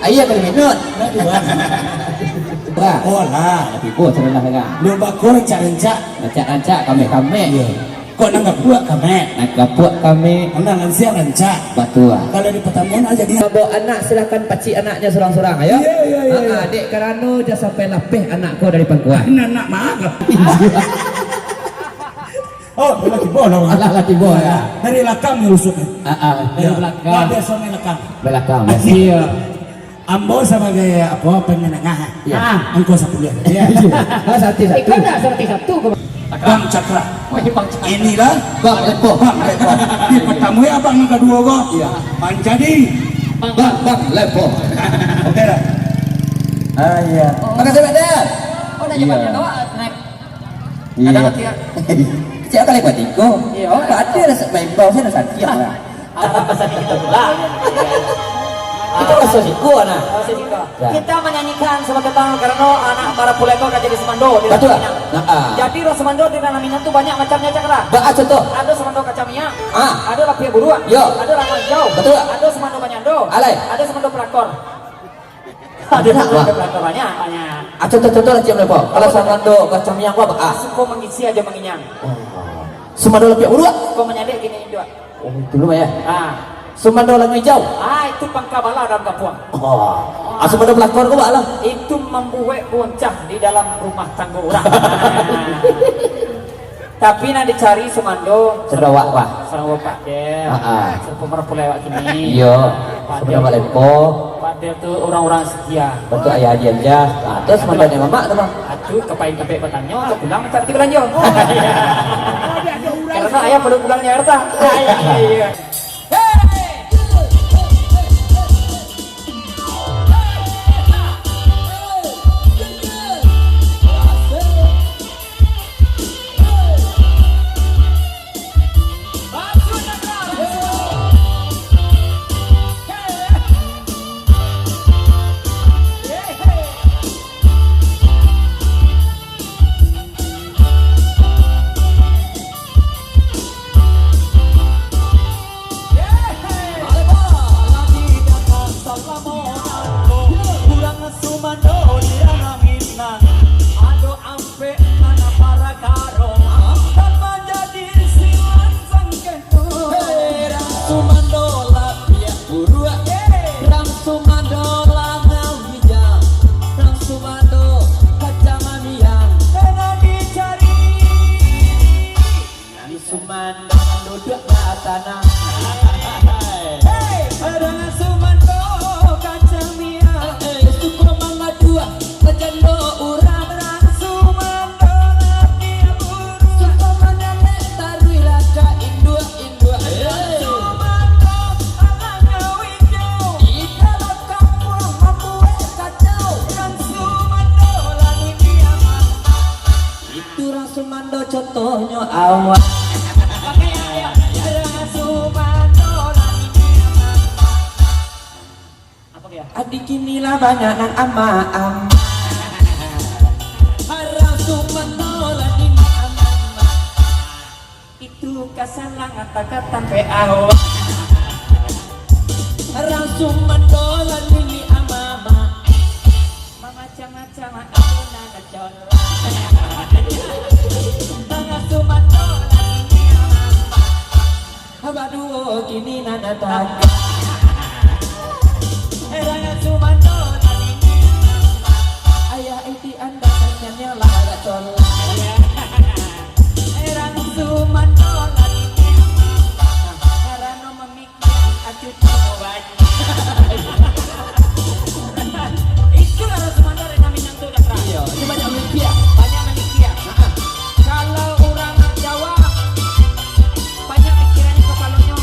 Ayah kali minut. Bah. Oh lah. Tapi kau sebenarnya enggak. Lu bakor rencak-rencak. Rencak-rencak kami. Iya. Kok nanggap buat kami? Nanggap buat kami. Mana lansia rencak. Batua. Kalau di pertemuan aja dia. Bawa anak silakan pacik anaknya seorang-seorang. Ayo. Iya. Adik Karano dah sampai lapeh anakku dari pangkuan. Anak maaf. Oh, lagi bola. Alah lagi bola. Dari belakang rusuknya. Dari belakang. Ada soalnya belakang. Belakang. Iya. Ambo sebagai apa penengah. Ya. Engkau satu dia. Iya. Satu. Ikan dah seperti satu. Bang Cakra. Inilah Bang Lepo. Di pertama ya abang yang kedua kok. Iya. Manjadi. Bang Lepo. Oke lah. Ah iya. Makasih Pak Del. Oh, dah jabatnya doa naik. Iya. Siapa kali buat iko? Iya. Oh, ada rasa main bau saya rasa dia lah. Apa pesan kita pula? Itu rasa iko nah. Kita menyanyikan sebagai Bang Karno anak para puleko kan jadi semando di Betul. Minang. Jadi semando di dalam Minang tuh banyak macamnya Cakra. Bah contoh. Ada semando kacamia, Ah. ada lapia buruan, Yo. ada ramai jauh, Betul. ada semando banyando, Alay. ada semando pelakor. Ada semando pelakor banyak. Contoh lah Cik Lepo. Kalau samando kacang yang gua bah. Suko mengisi aja menginyang. Sumando lebih urut. Suko menyadek gini Indo. Oh, dulu ya. Sumando langit hijau. itu pangkabala dalam kampung. Oh. Sumando pelakor gua lah. Itu membuat boncah di dalam rumah tangga orang. Tapi nak dicari semando Sarawak wah. Sarawak Pak Del. Serpong perpulewak kini. Iya. Sumando Lepo. Pak Del tuh orang-orang setia. Betul ayah aja. Terus mandanya mama teman. Aduh kepain kepe petanya untuk pulang mencari belanja. Karena ayah perlu pulangnya harta. Iya. Contohnya awak adik inilah banyak nang ama-am Harasumanola ini ama-ama itu kasalangan kata PAO Harasumanola ini ama-ama macam-macam aku nana col Harasumanola ini ama-ama aduh kini nana tak ayah itu anda tanya lah racol erang sumando lagi karena memikir acuh coba itu lah sumando yang minang tuh dah iya itu banyak memikir kalau orang Jawa banyak pikirannya kepalanya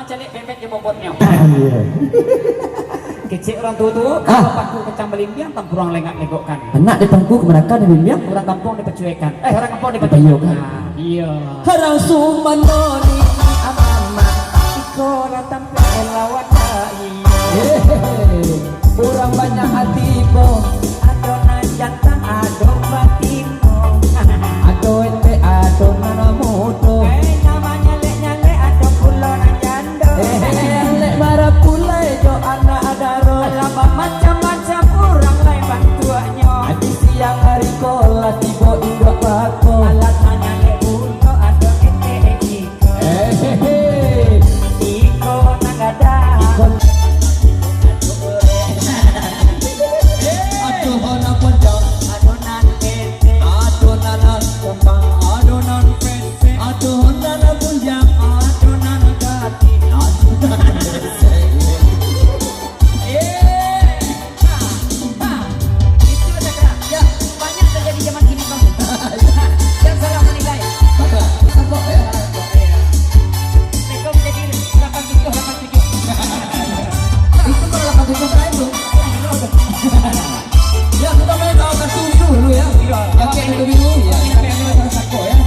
calik bebek je bobotnya. Kecil orang tua kalau paku kecang belimbiang tempurang lengak negokkan. Anak di pangku kemenakan di bimbing. Orang kampung dipecuekan. Orang kampung dipecuekan. Iya. Harang sumanoni amama Ikola tampil lawan dai. Kurang banyak hati po. Adonan jantan adon batino. Ado ente ado nana mudo. Namanya lek adon pulonan jando. Lek marah pulai jo anak adaro. Lama macam-macam orang lain bantuannya. Adi siang hari kola tiba indok bako. Alasannya lek ulo adon ente iko. Iko nagada. Aduh hona ponjong. Adonan ente. Adonan kembang. Adonan pete. Aduh hona punjang. Adonan gati. Itu ada kak. Ya. Banyak terjadi zaman kini kamu. Jangan salah menilai. Maka bisa kok ya. Mereka menjadi 87. Itu kalau lakukan itu kayak itu. Ya kita main kartu biru dulu ya. Yang kayak itu biru. Ya. Sako ya.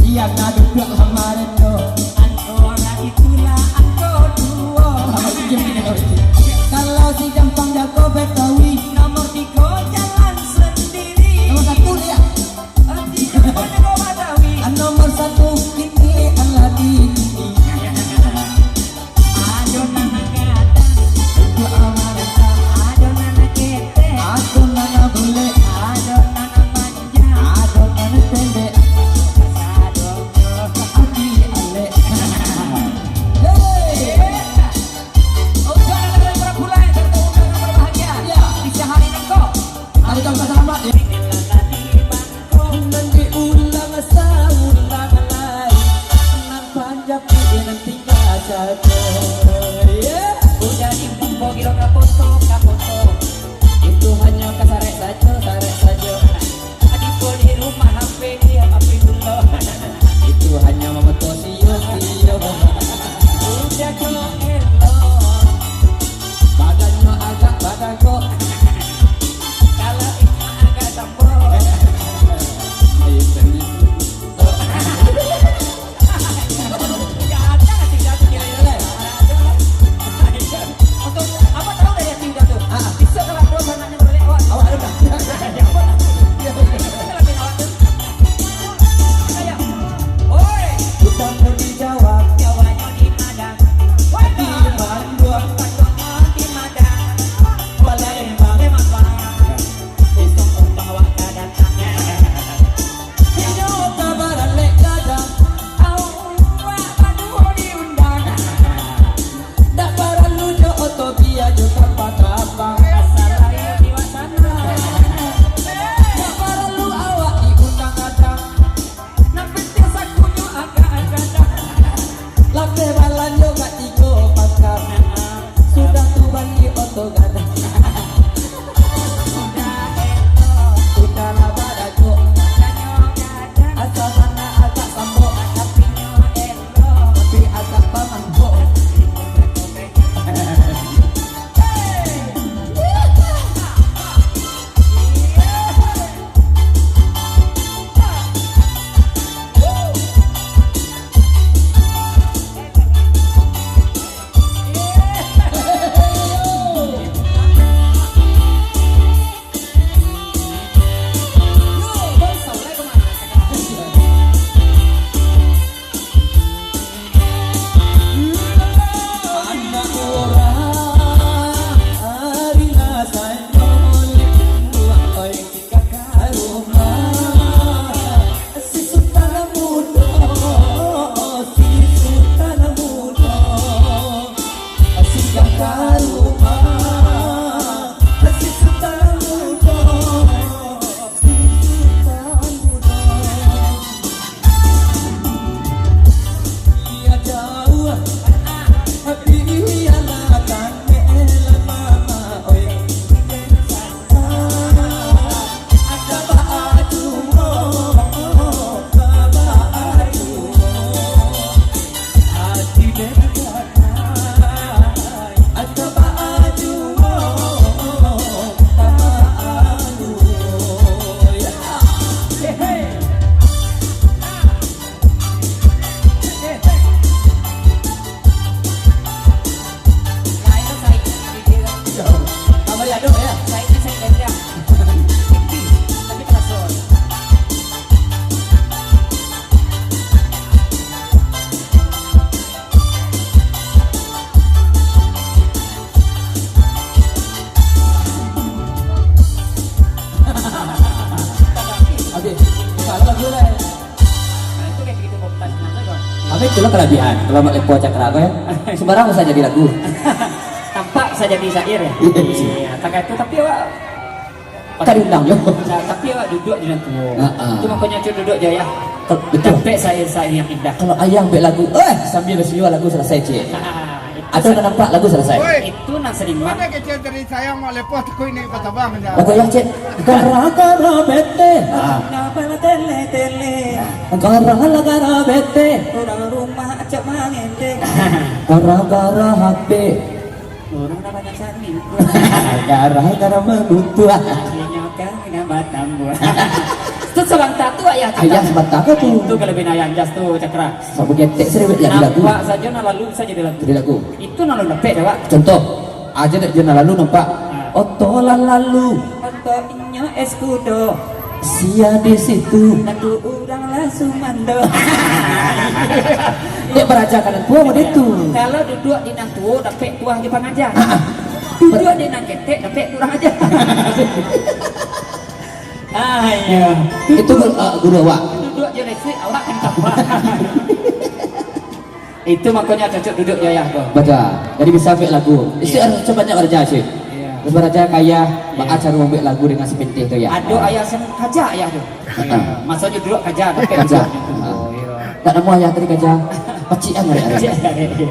Yang ngadu belak kemarin tuh. Antara itulah angko dua. Kalau si Jampang Jago Betawi Nomor 3 jalan sendiri. nomor 1 dia. Tiga pada Badawi. Nomor 1 ini Aladi. Adonan agatan. Dua amanah. Adonan kete. Aku nana bule. Adonan manja. Aku nana tende. Adonan Adi lah. Nah, itu kayak begitu kompas nanti kok. Tapi itulah kelebihan kalau mau lepo cakra apa ya. Sembarang bisa jadi lagu. Tampak saja di syair ya. Iya, tak itu tapi wak Kan undang yo. nah, tapi wak duduk di dalam tubuh. Heeh. Itu makanya cuy duduk aja ya. Betul. Sampai syair-syair yang indah. Kalau ayang bek lagu, sambil bersiwa lagu selesai cik. Atau nampak lagu selesai. Itu nang seniman. Mana kecil dari saya mau lepas aku ini patabang aja. Lagu yang cik. Gara-gara bete. Ngapal tele-tele. Gara-gara bete. Orang rumah acak mangente. Gara-gara HP. Orang dah banyak saling. Gara-gara mengutua. Akhirnya kan nama tambua. Itu sebang tatu ayah kita. Ayah sebentar apa tuh? Itu kelebihan ayah jas tuh cakra. Sabu getek seribet jadi lagu. Nampak saja na lalu saja di lagu. Jadi lagu. Itu nalu lepek dah pak. Contoh, aja dek jena lalu nampak. Otolan lalu, Atau inyo eskudo. sia di situ. Natu urang langsung mando. Dia beraja kanan tua mau itu. Kalau duduk di nang tua dapat tuang di pangaja. Duduk di nang ketek dapat kurang aja. Iya. Itu guru awak. Duduk je nasi awak kan tambah. Itu makanya cocok duduk ya kau. Baca. Jadi bisa ambil lagu. Isi harus coba banyak beraja sih. Iya. Terus beraja kaya, cara ambil lagu dengan sepintih tu ya. Aduh ayah sen kaja ayah tu. Maksudnya duduk kaja dapat Kaja. Oh iya. Tak nemu ayah tadi kaja. Pacian hari hari.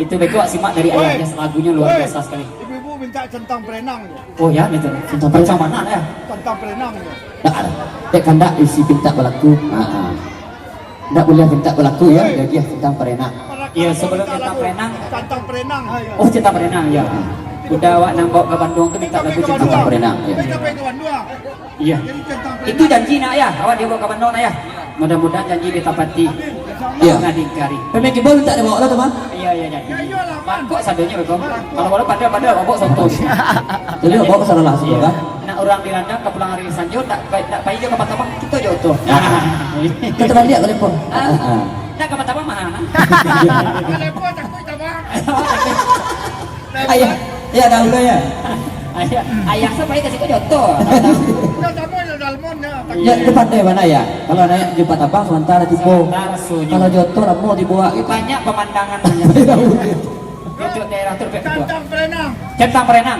Itu beko simak dari ayahnya lagunya luar biasa sekali. Ibu-ibu minta centang perenang. Oh ya betul. Centang Macam mana ya? Centang perenang. Tak ada. Dek kandak isi pinta berlaku. Tak boleh pinta berlaku ya. Jadi tentang perenak. Iya sebelum centang perenang. Centang perenang. Oh centang perenang ya. Udah awak nang bawa ke Bandung tu minta lagu centang perenang. Ya. Kita pergi ke Bandung. Iya. Jadi centang Itu janji nak ya. Awak dia bawa ke Bandung nak ya. Mudah-mudahan janji ditapati. Iya. Nggak dingkari. Pemain kibol tak ada bawa lah tu mah. Iya iya jadi. Kok sadonya bekom. Kalau walau pada bawa soto. Jadi bawa ke sana lah semua kan. Nak orang di Randang ke pulang hari Sanjo tak baik dia ke Patapang kita jodoh. Kita balik ke Lepon. Nak ke Patapang mana? Lepas aku tabang. Ayah, ya dahulu ya. Ayah saya baik kasih ke jodoh. Kita tamu ada dalmon ya. Ya depan deh mana ya? Kalau naik jumpa tabang sementara tipu. Kalau joto lah mau dibawa gitu. Banyak pemandangan. Jodoh daerah terbaik kedua. Centang perenang. Centang perenang.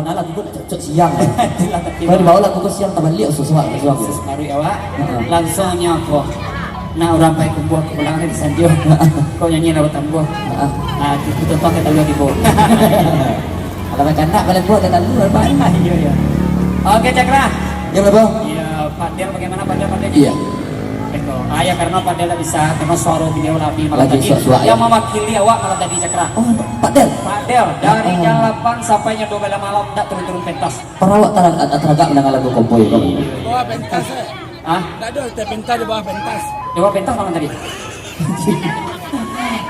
mana lagu ku cocok siang. Kalau dibawa lagu ku siang tabalik sesuatu. Baru ya Wak, langsung nyapa. Nah orang baik kumbuh kepulangan di Sanjo. Kau nyanyi lagu tambuh. Nah kita pakai tahu di bawah. Kalau macam nak balik buat dan lu apa? Iya. Oke Cakra. Ya berapa? Iya, Pak Del bagaimana Pak Del? Iya. Ayah karena Pak Del bisa karena suara beliau lebih malam Lagi tadi suara yang mewakili awak malam tadi Cakra. Oh, Pak Del. Pak Del dari jam 8 sampai jam 12 malam tidak turun-turun pentas. Perawat teragak mendengar lagu kompoi kamu. Bawah pentas eh. Ah, Tak ada teh pentas di bawah pentas. coba pentas malam tadi.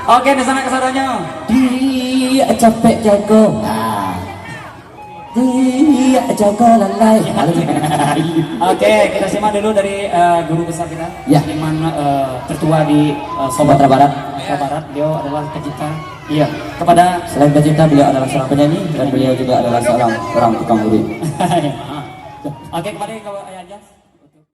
Oke, di sana kesarannya. Dia capek jago. Dia jago lalai. Oke, kita simak dulu dari guru besar kita. Ya. Iman tertua di Sumatera Barat. Sumatera Barat. Beliau adalah pencipta. Iya. Kepada Selain pencipta, beliau adalah seorang penyanyi dan beliau juga adalah seorang tukang urut. Oke, kepada Ayah Jas.